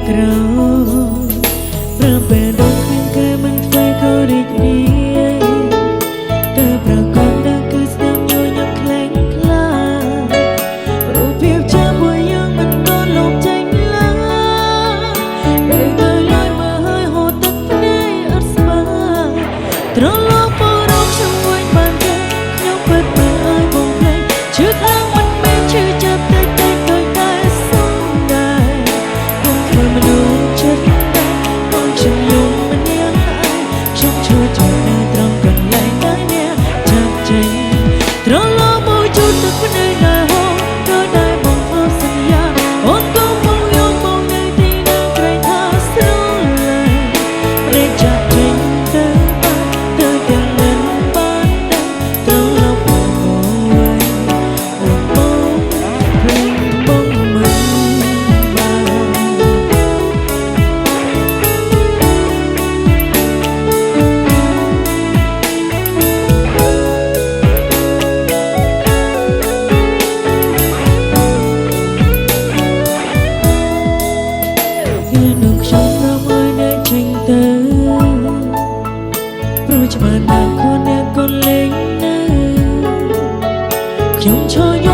ក្រោប្រើពេលដងគ្មានគេមិនធ្វើក៏រីករាយតែប្រកបដែលគឺស្នាមញញឹមខ្លាំងខ្លារូបភាពចាំមួយយ៉ាងមិនក៏លុបចេញឡើយពេលទៅឡើយមើលហើយហូរទឹកភ្នែកអត់ស្មើត្រឡប់ពរំខ្ញុំវិញបានទេខ្ញុំពិតមើលឲ្យបងភ្លេចឈឺខ្លាំងមិនមែនឈឺចាប់តិចតិចដូចតែសុំដែរខ្ញុំធ្វើមនុស្សចិត្តតែបងខ្ញុំយំមិនយ៉ាងណាខ្ញុំឈឺចុះនៅត្រង់កន្លែងដែលអ្នកចាប់ចេញត្រឡប់មកជួបទឹកភ្នែកដែលហូរក៏ដែលបងធ្វើសន្យាអូនក៏បងយកបងនៅទីណាក្រែងថាស្រឡាញ់ព្រេងចាប់ចេញទៅបានទៅទាំងមិនបានដែរត្រឡប់មកវិញអូនបងព្រេងបងមិនបាន គឺនឹងខ្ញុំរំឲ្យអ្នកចេញទៅព្រោះច្បាស់ណាស់ខ្លួនអ្នកក៏លេងនៅខ្ញុំឈរ